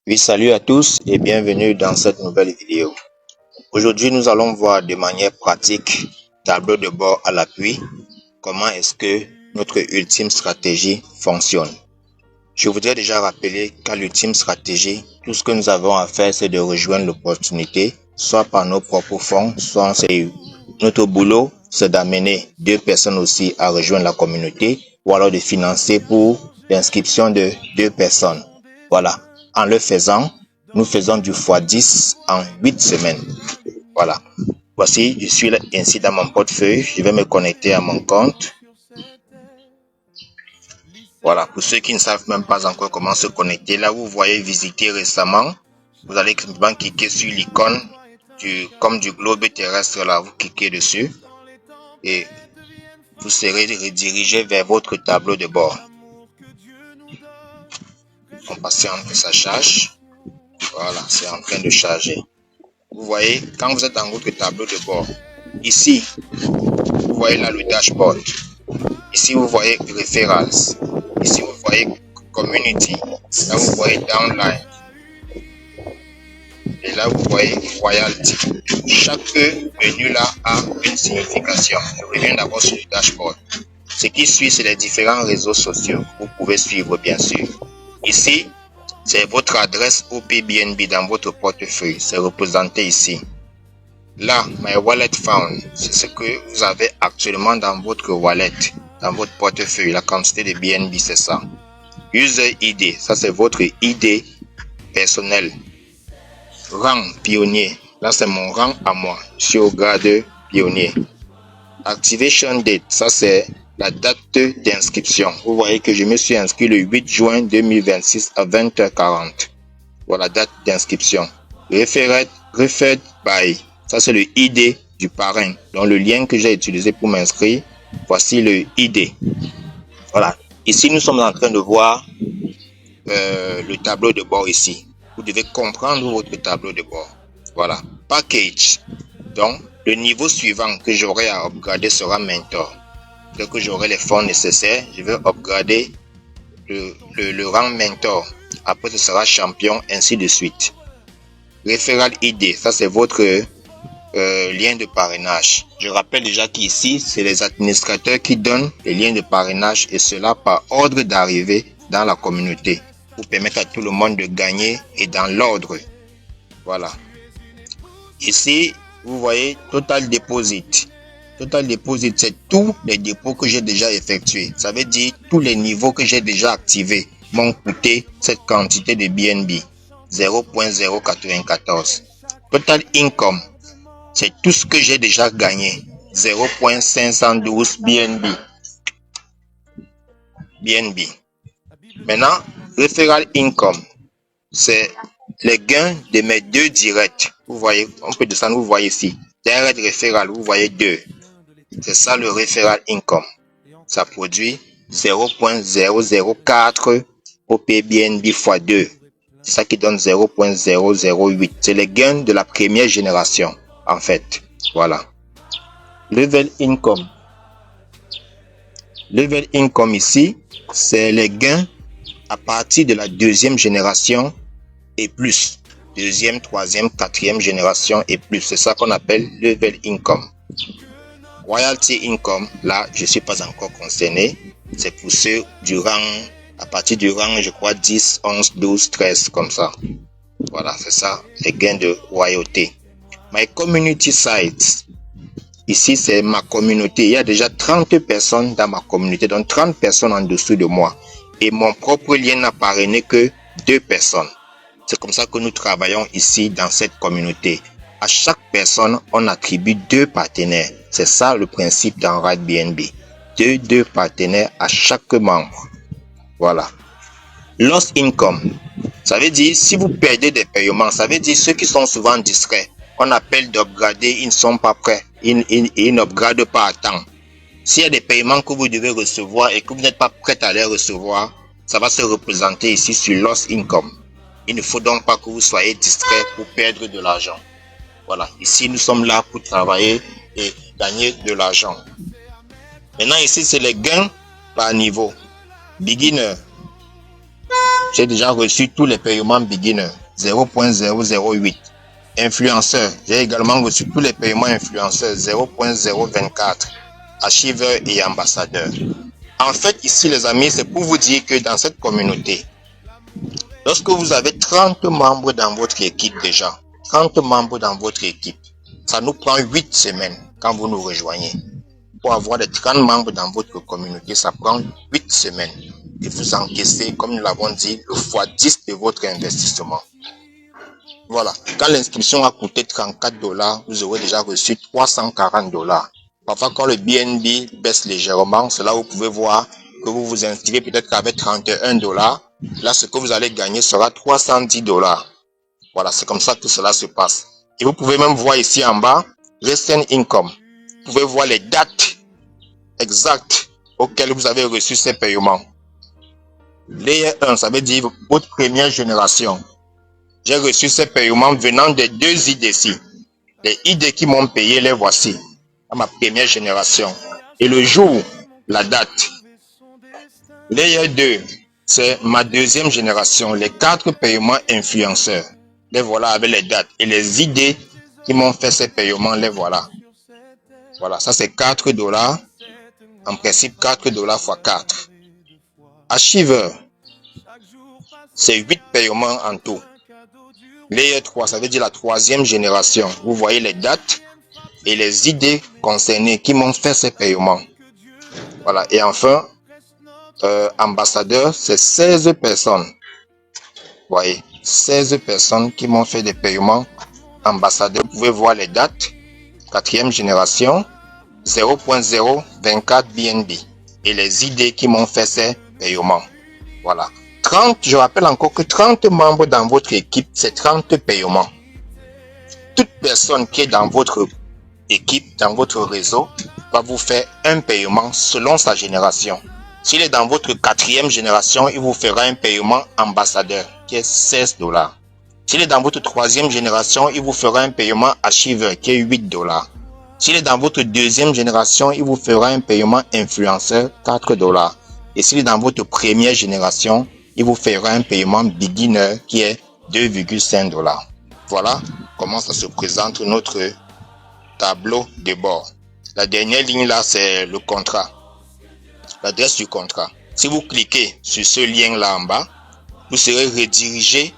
Oui, salut à tous et bienvenue dans cette nouvelle vidéo. Aujourd'hui, nous allons voir de manière pratique, tableau de bord à l'appui, comment est-ce que notre ultime stratégie fonctionne. Je voudrais déjà rappeler qu'à l'ultime stratégie, tout ce que nous avons à faire, c'est de rejoindre l'opportunité, soit par nos propres fonds, soit c'est notre boulot, c'est d'amener deux personnes aussi à rejoindre la communauté, ou alors de financer pour l'inscription de deux personnes. Voilà. En le faisant, nous faisons du x10 en 8 semaines. Voilà. Voici, je suis ainsi dans mon portefeuille. Je vais me connecter à mon compte. Voilà. Pour ceux qui ne savent même pas encore comment se connecter, là vous voyez visiter récemment, vous allez simplement cliquer sur l'icône comme du globe terrestre là. Vous cliquez dessus et vous serez redirigé vers votre tableau de bord. On patiente que ça charge. Voilà, c'est en train de charger. Vous voyez, quand vous êtes dans votre tableau de bord, ici, vous voyez là le dashboard. Ici, vous voyez referrals. Ici, vous voyez community. Là, vous voyez downline. Et là, vous voyez royalty. Chaque menu là a une signification. Je reviens d'abord sur le dashboard. Ce qui suit, c'est les différents réseaux sociaux que vous pouvez suivre, bien sûr. Ici, c'est votre adresse OPBNB dans votre portefeuille. C'est représenté ici. Là, My Wallet Found, c'est ce que vous avez actuellement dans votre wallet, dans votre portefeuille. La quantité de BNB, c'est ça. User ID, ça c'est votre ID personnel. Rang pionnier, là c'est mon rang à moi. Je suis au grade pionnier. Activation date, ça c'est la date d'inscription. Vous voyez que je me suis inscrit le 8 juin 2026 à 20h40. Voilà, date d'inscription. Referred by, ça c'est le ID du parrain. Donc le lien que j'ai utilisé pour m'inscrire, voici le ID. Voilà. Ici, nous sommes en train de voir le tableau de bord ici. Vous devez comprendre votre tableau de bord. Voilà. Package. Donc, le niveau suivant que j'aurai à upgrader sera mentor. Dès que j'aurai les fonds nécessaires, je vais upgrader le rang mentor. Après, ce sera champion, ainsi de suite. Referral ID, ça c'est votre lien de parrainage. Je rappelle déjà qu'ici, c'est les administrateurs qui donnent les liens de parrainage et cela par ordre d'arrivée dans la communauté pour permettre à tout le monde de gagner et dans l'ordre. Voilà. Ici, vous voyez Total Deposit. Total Deposit, c'est tous les dépôts que j'ai déjà effectués. Ça veut dire tous les niveaux que j'ai déjà activés m'ont coûté cette quantité de BNB. 0.094. Total Income, c'est tout ce que j'ai déjà gagné. 0.512 BNB. BNB. Maintenant, Referral Income, c'est les gains de mes deux directs. Vous voyez, on peut descendre, vous voyez ici. Direct Referral, vous voyez 2. C'est ça le Referral Income. Ça produit 0.004 OPBNB x 2. C'est ça qui donne 0.008. C'est les gains de la première génération, en fait. Voilà. Level Income. Level Income ici, c'est les gains à partir de la deuxième génération et plus. Deuxième, troisième, quatrième génération et plus. C'est ça qu'on appelle Level Income. Royalty Income, là, je ne suis pas encore concerné. C'est pour ceux du rang, à partir du rang, je crois, 10, 11, 12, 13, comme ça. Voilà, c'est ça, les gains de royauté. My Community Sites. Ici, c'est ma communauté. Il y a déjà 30 personnes dans ma communauté, donc 30 personnes en dessous de moi. Et mon propre lien n'a parrainé que 2 personnes. C'est comme ça que nous travaillons ici dans cette communauté. À chaque personne, on attribue 2 partenaires. C'est ça le principe dans RideBNB. 2 partenaires à chaque membre. Voilà. Lost Income. Ça veut dire, si vous perdez des paiements, ça veut dire ceux qui sont souvent distraits. On appelle d'upgrader, ils ne sont pas prêts. Ils n'upgradent pas à temps. S'il y a des paiements que vous devez recevoir et que vous n'êtes pas prêt à les recevoir, ça va se représenter ici sur Lost Income. Il ne faut donc pas que vous soyez distrait pour perdre de l'argent. Voilà, ici nous sommes là pour travailler et gagner de l'argent. Maintenant ici c'est les gains par niveau. Beginner. J'ai déjà reçu tous les paiements beginner, 0.008. Influenceur, j'ai également reçu tous les paiements influenceurs, 0.024. Archiveur et ambassadeur. En fait, ici, les amis, c'est pour vous dire que dans cette communauté, lorsque vous avez 30 membres dans votre équipe déjà, 30 membres dans votre équipe, ça nous prend 8 semaines quand vous nous rejoignez. Pour avoir les 30 membres dans votre communauté, ça prend 8 semaines. Et vous encaissez, comme nous l'avons dit, le x10 de votre investissement. Voilà. Quand l'inscription a coûté $34, vous aurez déjà reçu $340. Parfois, quand le BNB baisse légèrement, c'est là où vous pouvez voir que vous vous inscrivez peut-être qu'avec $31. Là, ce que vous allez gagner sera $310. Voilà, c'est comme ça que cela se passe. Et vous pouvez même voir ici en bas, Recent Income. Vous pouvez voir les dates exactes auxquelles vous avez reçu ces paiements. Layer 1, ça veut dire votre première génération. J'ai reçu ces paiements venant des 2 IDC. Les ID qui m'ont payé, les voici. À ma première génération. Et le jour, la date. Layer 2, c'est ma deuxième génération. Les 4 paiements influenceurs. Les voilà avec les dates. Et les ID qui m'ont fait ces paiements, les voilà. Voilà, ça c'est $4. En principe, $4 x 4. Archiveur, c'est 8 paiements en tout. Layer 3, ça veut dire la 3e génération. Vous voyez les dates et les idées concernées qui m'ont fait ces paiements. Voilà. Et enfin, ambassadeur, c'est 16 personnes. Vous voyez, 16 personnes qui m'ont fait des paiements. Ambassadeur, vous pouvez voir les dates. 4e génération, 0.024 BNB. Et les idées qui m'ont fait ces paiements. Voilà. 30, je rappelle encore que 30 membres dans votre équipe, c'est 30 paiements. Toute personne qui est dans votre équipe, dans votre réseau, va vous faire un paiement selon sa génération. S'il est dans votre 4e génération, il vous fera un paiement ambassadeur qui est $16. S'il est dans votre 3e génération, il vous fera un paiement archiveur qui est $8. S'il est dans votre 2e génération, il vous fera un paiement influenceur $4. Et s'il est dans votre première génération, il vous fera un paiement beginner qui est $2,5. Voilà comment ça se présente notre tableau de bord. La dernière ligne là, c'est le contrat. L'adresse du contrat. Si vous cliquez sur ce lien là en bas, vous serez redirigé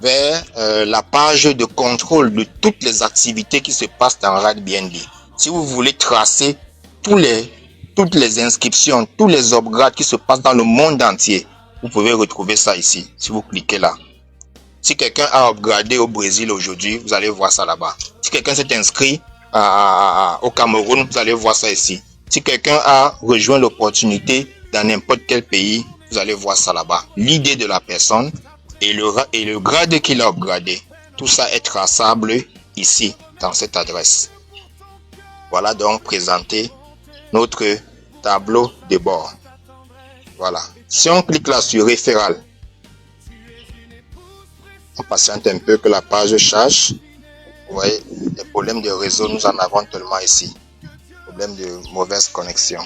vers la page de contrôle de toutes les activités qui se passent dans RadBNB. Si vous voulez tracer toutes les inscriptions, tous les upgrades qui se passent dans le monde entier, vous pouvez retrouver ça ici, si vous cliquez là. Si quelqu'un a upgradé au Brésil aujourd'hui, vous allez voir ça là-bas. Si quelqu'un s'est inscrit au Cameroun, vous allez voir ça ici. Si quelqu'un a rejoint l'opportunité dans n'importe quel pays, vous allez voir ça là-bas. L'idée de la personne et le grade qu'il a upgradé. Tout ça est traçable ici, dans cette adresse. Voilà donc présenté notre tableau de bord. Voilà. Si on clique là sur référal, on patiente un peu que la page charge. Vous voyez, les problèmes de réseau, nous en avons tellement ici. Problème de mauvaise connexion.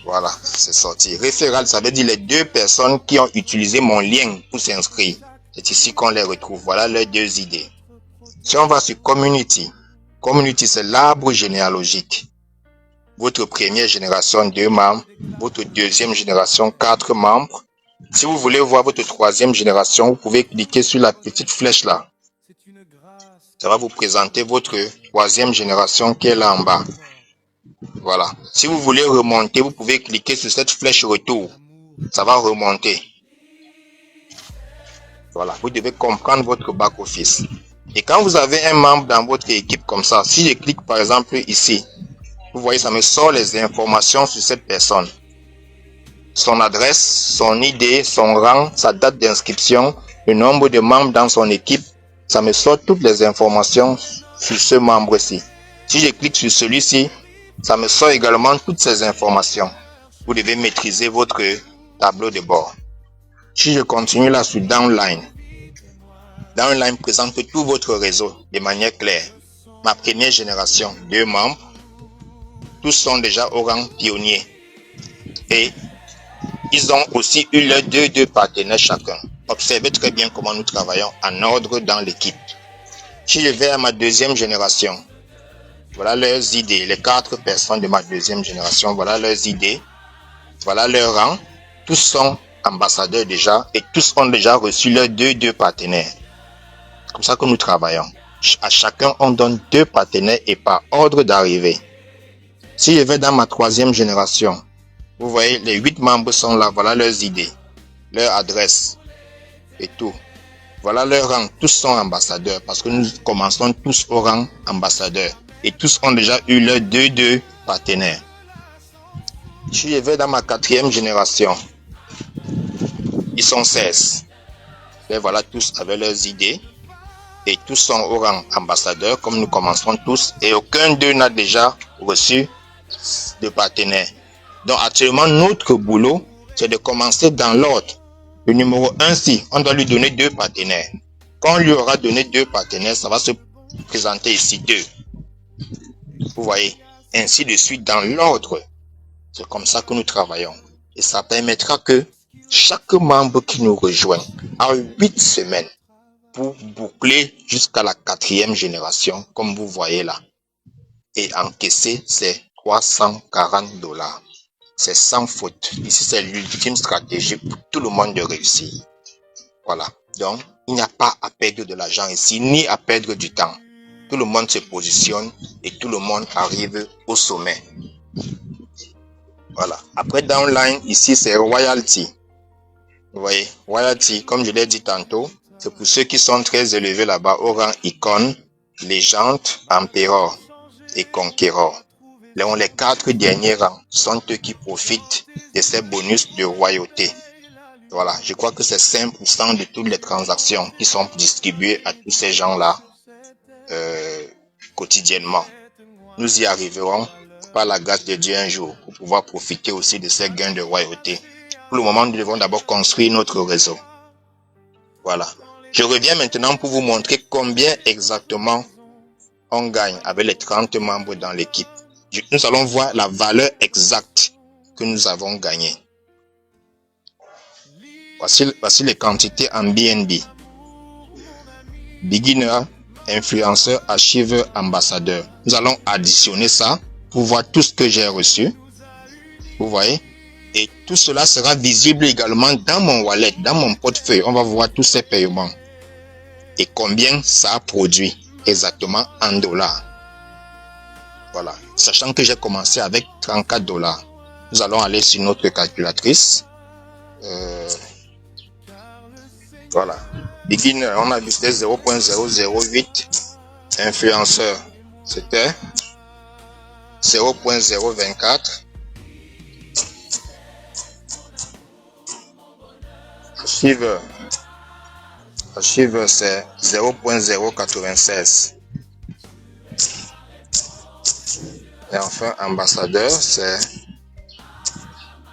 Voilà, c'est sorti. Référal, ça veut dire les 2 personnes qui ont utilisé mon lien pour s'inscrire. C'est ici qu'on les retrouve. Voilà les 2 idées. Si on va sur Community, Community c'est l'arbre généalogique. Votre première génération, 2 membres. Votre 2e génération, 4 membres. Si vous voulez voir votre 3e génération, vous pouvez cliquer sur la petite flèche là. Ça va vous présenter votre 3e génération qui est là en bas. Voilà. Si vous voulez remonter, vous pouvez cliquer sur cette flèche retour. Ça va remonter. Voilà. Vous devez comprendre votre back-office. Et quand vous avez un membre dans votre équipe comme ça, si je clique par exemple ici, vous voyez, ça me sort les informations sur cette personne. Son adresse, son ID, son rang, sa date d'inscription, le nombre de membres dans son équipe. Ça me sort toutes les informations sur ce membre-ci. Si je clique sur celui-ci, ça me sort également toutes ces informations. Vous devez maîtriser votre tableau de bord. Si je continue là sur Downline, Downline présente tout votre réseau de manière claire. Ma première génération, 2 membres. Tous sont déjà au rang pionnier. Et ils ont aussi eu leurs deux partenaires chacun. Observez très bien comment nous travaillons en ordre dans l'équipe. Si je vais à ma deuxième génération, voilà leurs idées. Les 4 personnes de ma deuxième génération, voilà leurs idées. Voilà leur rang. Tous sont ambassadeurs déjà et tous ont déjà reçu leurs deux partenaires. Comme ça que nous travaillons. À chacun, on donne 2 partenaires et par ordre d'arrivée. Si je vais dans ma 3e génération, vous voyez, les 8 membres sont là. Voilà leurs idées, leur adresse et tout. Voilà leur rang. Tous sont ambassadeurs parce que nous commençons tous au rang ambassadeur. Et tous ont déjà eu leurs deux partenaires. Si je vais dans ma 4e génération, ils sont 16. Et voilà, tous avec leurs idées. Et tous sont au rang ambassadeur, comme nous commençons tous. Et aucun d'eux n'a déjà reçu de partenaire. Donc actuellement, notre boulot, c'est de commencer dans l'ordre. Le numéro 1, si on doit lui donner 2 partenaires. Quand on lui aura donné 2 partenaires, ça va se présenter ici 2. Vous voyez, ainsi de suite dans l'ordre. C'est comme ça que nous travaillons. Et ça permettra que chaque membre qui nous rejoint a 8 semaines pour boucler jusqu'à la 4e génération, comme vous voyez là. Et encaisser ces $340. C'est sans faute. Ici, c'est l'ultime stratégie pour tout le monde de réussir. Voilà. Donc, il n'y a pas à perdre de l'argent ici, ni à perdre du temps. Tout le monde se positionne et tout le monde arrive au sommet. Voilà. Après downline, ici, c'est royalty. Vous voyez, royalty, comme je l'ai dit tantôt, c'est pour ceux qui sont très élevés là-bas au rang icône, légende, empereur et conquérant. Les 4 derniers rangs sont eux qui profitent de ces bonus de royauté. Voilà, je crois que c'est 5% de toutes les transactions qui sont distribuées à tous ces gens-là quotidiennement. Nous y arriverons par la grâce de Dieu un jour pour pouvoir profiter aussi de ces gains de royauté. Pour le moment, nous devons d'abord construire notre réseau. Voilà. Je reviens maintenant pour vous montrer combien exactement on gagne avec les 30 membres dans l'équipe. Nous allons voir la valeur exacte que nous avons gagnée. Voici les quantités en BNB. Beginner, influenceur, archiveur, ambassadeur. Nous allons additionner ça pour voir tout ce que j'ai reçu. Vous voyez? Et tout cela sera visible également dans mon wallet, dans mon portefeuille. On va voir tous ces paiements. Et combien ça a produit exactement en dollars. Voilà. Sachant que j'ai commencé avec $34. Nous allons aller sur notre calculatrice. Voilà. Beginner, on a vu c'était 0.008. Influenceur, c'était 0.024. Archiveur, c'est 0.096. Et enfin, ambassadeur, c'est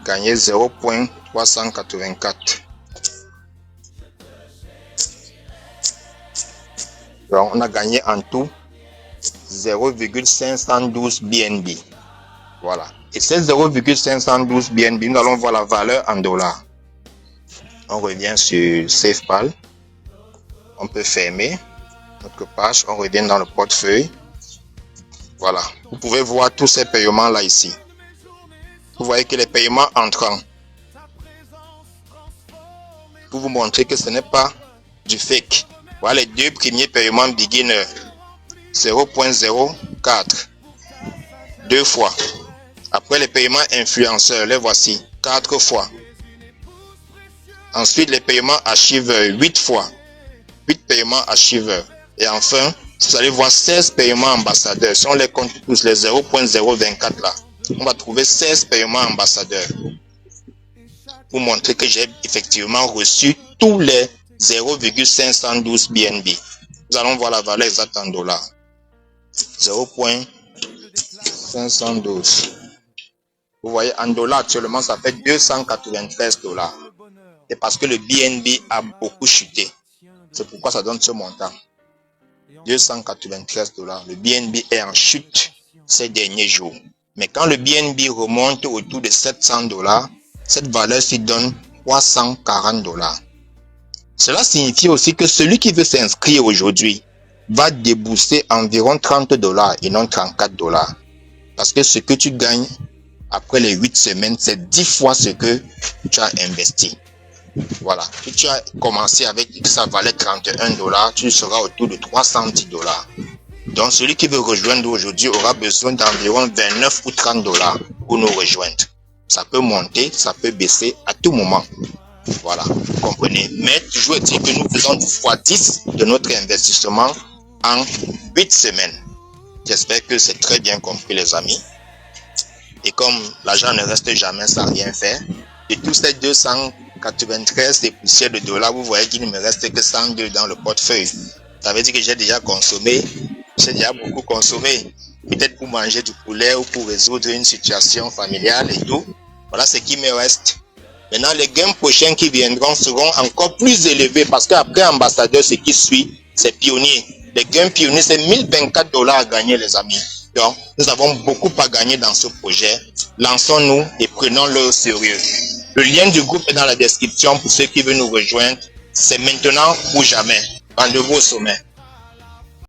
gagné 0.384. Donc, on a gagné en tout 0,512 BNB. Voilà. Et ces 0,512 BNB, nous allons voir la valeur en dollars. On revient sur SafePal. On peut fermer notre page. On revient dans le portefeuille. Voilà. Vous pouvez voir tous ces paiements là ici. Vous voyez que les paiements entrants. Pour vous montrer que ce n'est pas du fake. Voilà les 2 premiers paiements beginner. 0.04. 2 fois. Après les paiements influenceurs, les voici. 4 fois. Ensuite les paiements archiveurs. 8 fois. 8 paiements archiveurs. Et enfin, vous allez voir 16 paiements ambassadeurs. Si on les compte tous, les 0.024 là, on va trouver 16 paiements ambassadeurs. Pour montrer que j'ai effectivement reçu tous les 0,512 BNB. Nous allons voir la valeur exacte en dollars. 0.512. Vous voyez, en dollars actuellement, ça fait $293. Et parce que le BNB a beaucoup chuté. C'est pourquoi ça donne ce montant. $293. Le BNB est en chute ces derniers jours. Mais quand le BNB remonte autour de $700, Cette valeur-ci donne 340 $. Cela signifie aussi que celui qui veut s'inscrire aujourd'hui va débourser environ 30 $ et non 34 $. Parce que ce que tu gagnes après les 8 semaines, c'est 10 fois ce que tu as investi. Voilà. Si tu as commencé avec que ça valait 31 $, tu seras autour de 310 $. Donc, celui qui veut rejoindre aujourd'hui aura besoin d'environ 29 ou 30 $ pour nous rejoindre. Ça peut monter, ça peut baisser à tout moment. Voilà, vous comprenez. Mais toujours est-il que nous faisons du x10 de notre investissement en 8 semaines. J'espère que c'est très bien compris, les amis. Et comme l'argent ne reste jamais sans rien faire, de tous ces 293 et poussières de dollars, vous voyez qu'il ne me reste que 102 dans le portefeuille. Ça veut dire que j'ai déjà consommé, j'ai déjà beaucoup consommé. Peut-être pour manger du poulet ou pour résoudre une situation familiale et tout. Voilà ce qui me reste. Maintenant, les gains prochains qui viendront seront encore plus élevés parce qu'après ambassadeur, ce qui suit, c'est pionnier. Les gains pionniers, c'est 1024 $ à gagner, les amis. Donc, nous avons beaucoup à gagner dans ce projet. Lançons-nous et prenons-le au sérieux. Le lien du groupe est dans la description pour ceux qui veulent nous rejoindre. C'est maintenant ou jamais. Rendez-vous au sommet.